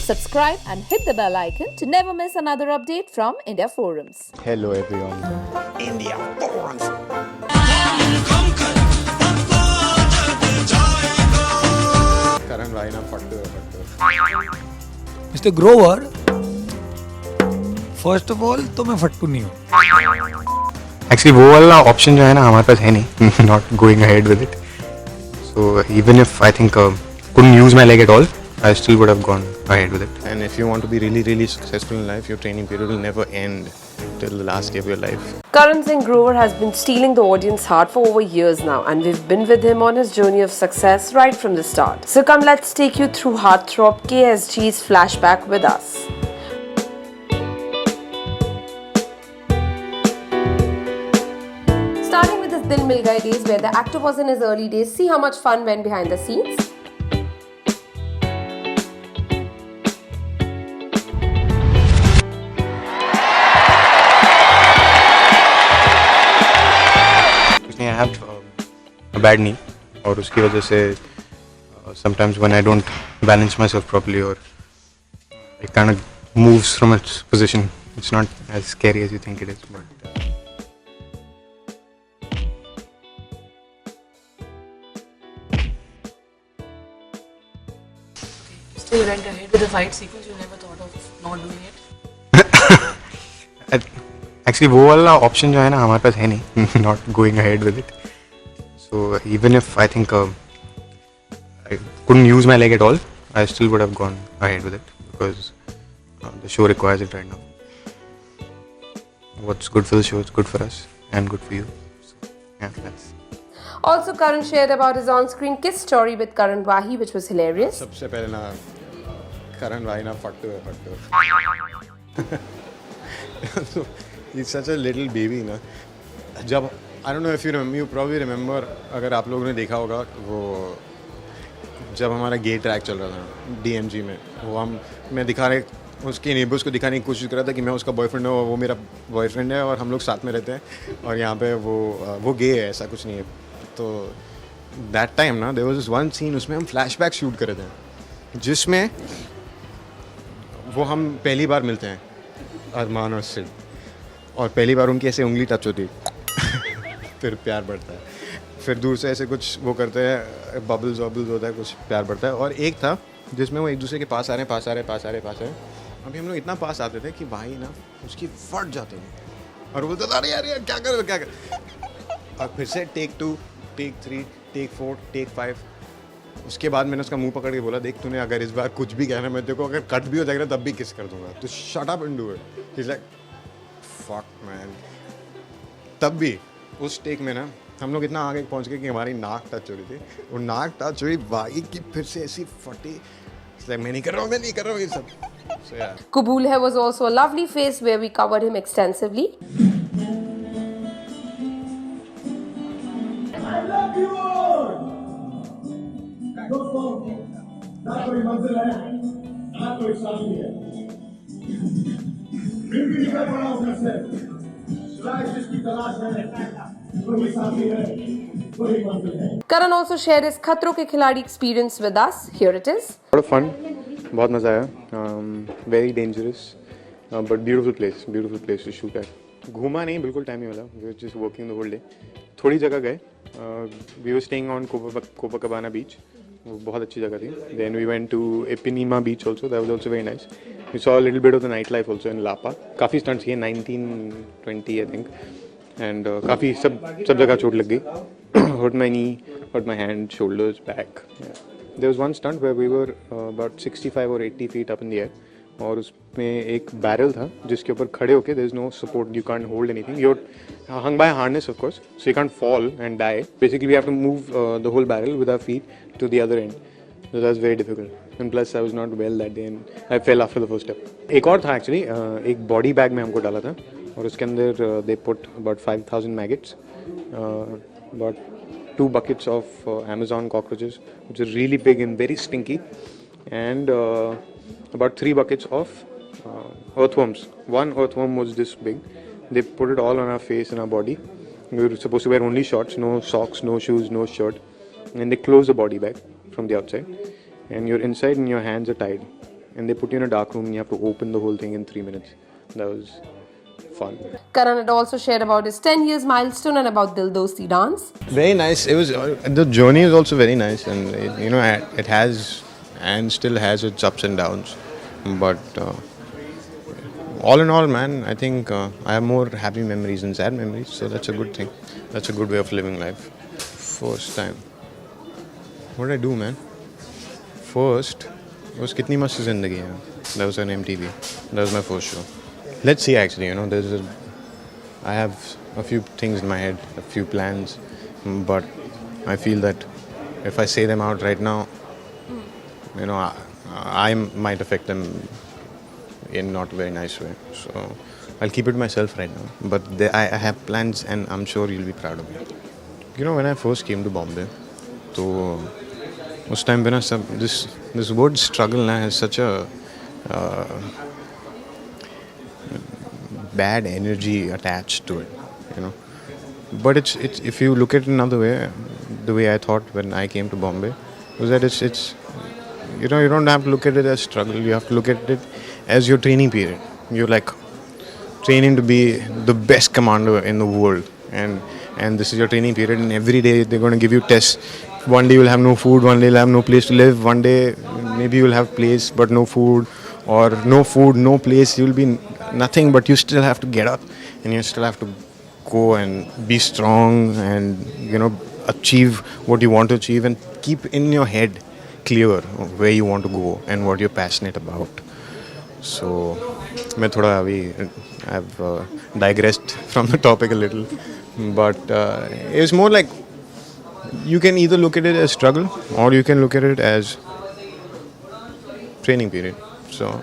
Subscribe and hit the bell icon to never miss another update from India Forums. Hello everyone. India Forums. Karan Vaina फट्टू. Mister Grover, first of all तो मैं फट्टू नहीं हूँ. Actually वो वाला option जो है ना हमारे पास है नहीं. Not going ahead with it. So even if I think couldn't use my leg at all, I still would have gone ahead with it. And if you want to be really successful in life, your training period will never end till the last day of your life. Karan Singh Grover has been stealing the audience heart for over years now, and we've been with him on his journey of success right from the start. So come, let's take you through Heartthrob KSG's flashback with us. Starting with his Dil Mil Gaye days, where the actor was in his early days, see how much fun went behind the scenes. I have a bad knee और उसकी वजह से sometimes when I don't balance myself properly or it kind of moves from its position, it's not as scary as you think it is. But Still went ahead with the fight sequence. You never thought of not doing it? Actually वो वाला option जो है ना हमारे पास है नहीं. Not going ahead with it. So even if I think I couldn't use my leg at all, I still would have gone ahead with it because the show requires it right now. What's good for the show is good for us and good for you. So, yeah, that's. Also, Karan shared about his on-screen kiss story with Karan Wahi, which was hilarious. सबसे पहले ना Karan Vaina फट्टू. So he's such a little baby ना. जब I don't know if you probably remember, अगर आप लोगों ने देखा होगा वो जब हमारा गे ट्रैक चल रहा था DMG में, वो मैं दिखा रहे उसके नेबर्स को दिखाने की कोशिश कर रहा था कि मैं उसका बॉयफ्रेंड हूँ और वो मेरा बॉयफ्रेंड है और हम लोग साथ में रहते हैं और यहाँ पे वो गे है, ऐसा कुछ नहीं है. तो दैट टाइम ना there was this one scene, उसमें हम फ्लैशबैक शूट कर रहे थे जिसमें वो हम पहली बार मिलते हैं अरमान और सिड और पहली बार उनकी ऐसे उंगली टच होती फिर प्यार बढ़ता है, फिर दूर से ऐसे कुछ वो करते हैं, बबल्स होता है, कुछ प्यार बढ़ता है. और एक था जिसमें वो एक दूसरे के पास आ रहे हैं. अभी हम लोग इतना पास आते थे कि भाई ना उसकी फट जाते थे और बोलते थे अरे यार क्या कर. और फिर से टेक 2, टेक 3, टेक 4, टेक 5. उसके बाद मैंने उसका मुंह पकड़ के बोला, देख तूने अगर इस बार कुछ भी कहना मैं तेरे को अगर कट भी हो जाएगा तब भी किस कर दूंगा, तो shut up and do it. He is like fuck man. तब भी उस टेक में ना हम लोग इतना आगे पहुंच गए कि हमारी नाक टच हो रही थी और नाक टच हुई भाई की फिर से ऐसी फटी. मैं नहीं कर रहा हूँ ये सब. So yeah. Kabul Hai was also a lovely face where we covered him extensively. I love you all. दोस्तों, ना कोई मंजिल है, ना कोई शादी है. जिंदगी निकल पड़ा हूँ घर से. शायद जिसकी तलाश है, वही साथी है, वही मंजिल है. Karan also shared his Khatro Ke Khiladi experience with us. Here it is. A lot of fun. बहुत मज़ा आया. Very dangerous, but beautiful place to shoot at. घूमा नहीं, बिल्कुल टाइम ही वाला. We were just working the whole day. थोड़ी जगह गए. We were staying on Copacabana beach. वो बहुत अच्छी जगह थी. Then we went to Ipanema beach also. That was also very nice. We saw a little bit of the nightlife also in Lapa. काफ़ी stunts किए, 1920 I think. And काफ़ी सब जगह चोट लग गई. Hurt my knee, hurt my hand, shoulders, back. Yeah. There was one stunt where we were about 65 or 80 feet up in the air और उसमें एक बैरल था जिसके ऊपर खड़े होके there is no support, you can't hold anything, you're hung by a harness of course, so you can't fall and die. Basically we have to move the whole barrel with our feet to the other end, so that was very difficult and plus I was not well that day and I fell after the first step. एक और था actually, एक body bag में हमको डाला था और उसके अंदर they put about 5,000 maggots, about 2 buckets of Amazon cockroaches, which are really big and very stinky, and about 3 buckets of earthworms. One earthworm was this big. They put it all on our face and our body. We were supposed to wear only shorts, no socks, no shoes, no shirt. And they close the body bag from the outside. And you're inside and your hands are tied. and they put you in a dark room and you have to open the whole thing in 3 minutes. That was fun. Karan had also shared about his 10 years milestone and about Dil Dosti dance. Very nice. It was the journey is also very nice, and it has and still has its ups and downs. But all in all, man, I think I have more happy memories than sad memories. So that's a good thing. That's a good way of living life. First time. What did I do, man? First was Kitni Mast Zindagi Hai. That was on MTV. That was my first show. Let's see, actually, I have a few things in my head, a few plans, but I feel that if I say them out right now, I might affect them in not a very nice way. So I'll keep it to myself right now. But I have plans, and I'm sure you'll be proud of me. When I first came to Bombay, so उस time पे ना सब this word struggle ना has such a bad energy attached to it, But it's if you look at it another way, the way I thought when I came to Bombay was that it's you don't have to look at it as struggle. You have to look at it as your training period. You're like training to be the best commander in the world, and this is your training period. And every day they're going to give you tests. One day you'll have no food. One day you'll have no place to live. One day maybe you'll have place but no food, or no food, no place. You'll be nothing, but you still have to get up and you still have to go and be strong and achieve what you want to achieve, and keep in your head clear where you want to go and what you're passionate about. So I've digressed from the topic a little, but it's more like you can either look at it as struggle or you can look at it as training period. So,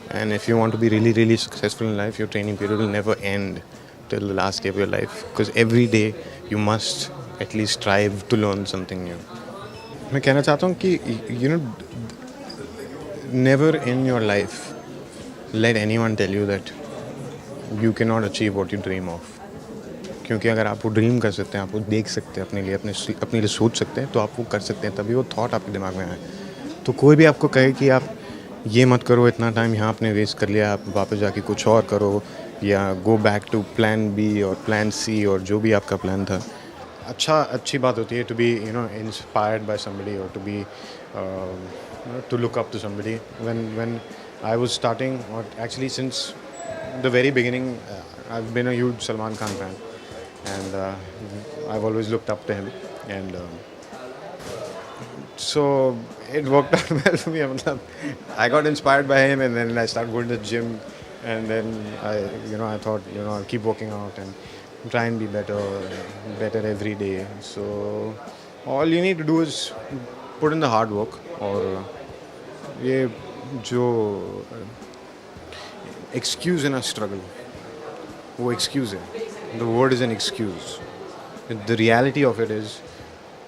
and if you want to be really, really successful in life, your training period will never end till the last day of your life, because every day you must at least strive to learn something new. मैं कहना चाहता हूँ कि never in your life let anyone tell you that you cannot achieve what you dream of. क्योंकि अगर आप वो dream कर सकते हैं, आप वो देख सकते हैं अपने लिए सोच सकते हैं, तो आप वो कर सकते हैं, तभी वो थॉट आपके दिमाग में आए. तो कोई भी आपको कहे कि आप ये मत करो, इतना टाइम यहाँ आपने वेस्ट कर लिया, आप वापस जाके कुछ और करो, या go back to plan B और प्लान सी और जो भी आपका प्लान था. अच्छी बात होती है to be inspired by somebody or to be to look up to somebody. When I was starting, or actually since the very beginning, I've been a huge Salman Khan fan, and I've always looked up to him, and so it worked out well for me. I got inspired by him, and then I started going to the gym, and then I thought I'll keep working out and try and be better every day. So all you need to do is put in the hard work. और ये जो excuse in a struggle, वो excuse है. The word is an excuse. The reality of it is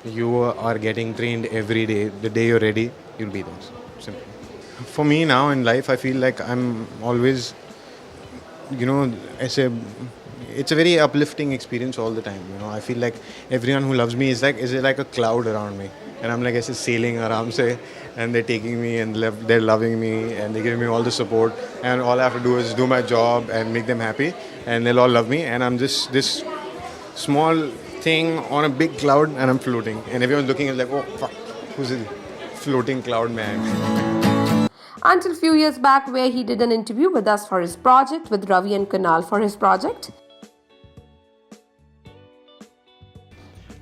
you are getting trained every day. The day you're ready, you'll be there. Simple. For me now in life, I feel like I'm always, it's a very uplifting experience all the time. I feel like everyone who loves me is like a cloud around me, and I'm like sailing around, and they're taking me and they're loving me and they're giving me all the support, and all I have to do is do my job and make them happy, and they'll all love me, and I'm just this small thing on a big cloud, and I'm floating, and everyone's looking at like, oh fuck, who's this floating cloud man? Until few years back, where he did an interview with us for his project, with Ravi and Kunal for his project.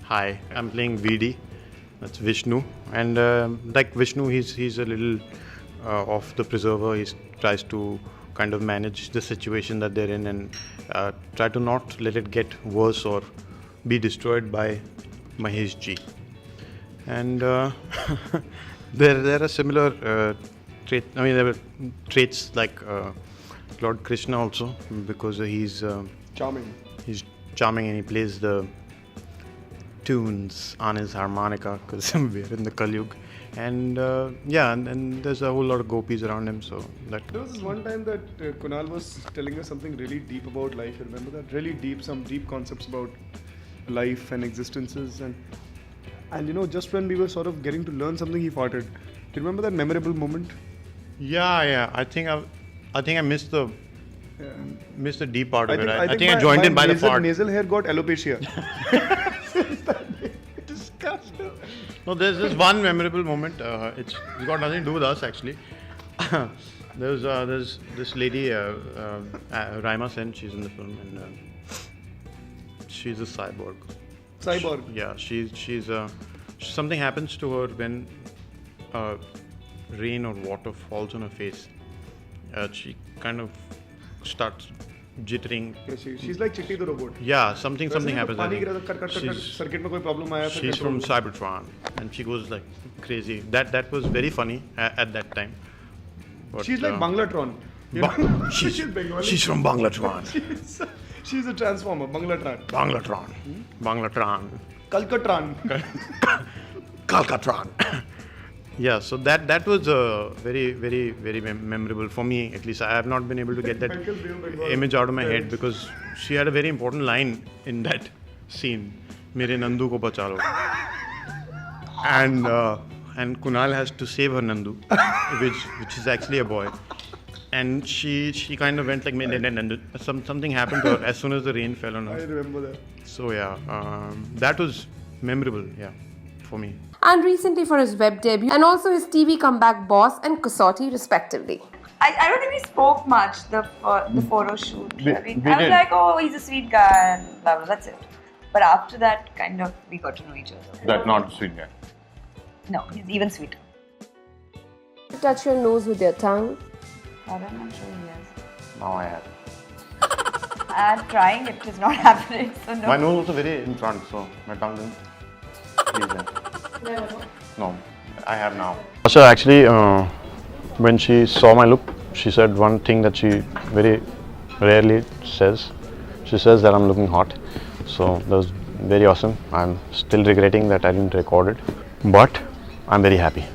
Hi, I'm playing VD. That's Vishnu, and like Vishnu, he's a little off the preserver. He tries to kind of manage the situation that they're in and try to not let it get worse or be destroyed by Mahesh Ji. And there are similar traits. I mean, there were traits like Lord Krishna also, because he's Charming. He's charming, and he plays the tunes on his harmonica, because we're in the Kalyug, and and there's a whole lot of gopis around him, so that there was this one time that Kunal was telling us something really deep about life. You remember that? Really deep, some deep concepts about life and existences, and just when we were sort of getting to learn something, he farted. Do you remember that memorable moment Yeah. I think I missed the deep part of it. I think I my- joined my in by the nasal, part. nasal hair got alopecia. Disgusting. No, there's this one memorable moment. It's got nothing to do with us actually. There's this lady, Raima Sen. She's in the film, and she's a cyborg. Cyborg. Yeah, she's something happens to her when rain or water falls on her face. She kind of starts jittering. Yeah, she's like Chitti the robot. Yeah, something happens. I पानी think. गिरा तो कर She's- circuit में कोई problem आया फिर She's from control. Cybertron, and she goes like crazy. That was very funny at that time. But, She's like Banglatron. You know? she's Bengali. she's from Banglatron. She's a transformer. Banglatron. Banglatron. Calcatron. Calcatron. Yeah, so that was very memorable for me. At least I have not been able to get that image out of my head because she had a very important line in that scene. Mere Nandu ko bacha lo. And Kunal has to save her Nandu, which is actually a boy. And she kind of went like Nandu. Something happened to her as soon as the rain fell on I her. remember that. So yeah, that was memorable. Yeah, for me. And recently for his web debut and also his TV comeback Boss and Kasauti respectively. I don't think we spoke much the photo shoot. We I was did. like, oh, he's a sweet guy, and blah blah. That's it. But after that, kind of, we got to know each other. That not sweet guy. No, he's even sweeter. Touch your nose with your tongue. Karan, I'm sure he is. Now I have. I'm trying, it is not happening. So no. My nose was also very in front, so my tongue didn't. No, I have now. So actually, when she saw my look, she said one thing that she very rarely says. She says that I'm looking hot. So that was very awesome. I'm still regretting that I didn't record it, but I'm very happy.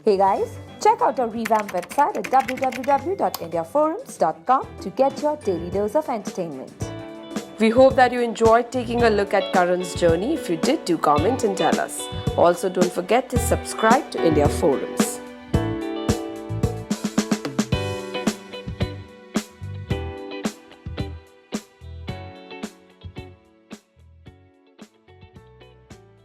Hey guys, check out our revamped website at www.indiaforums.com to get your daily dose of entertainment. We hope that you enjoyed taking a look at Karan's journey. If you did, do comment and tell us. Also, don't forget to subscribe to India Forums.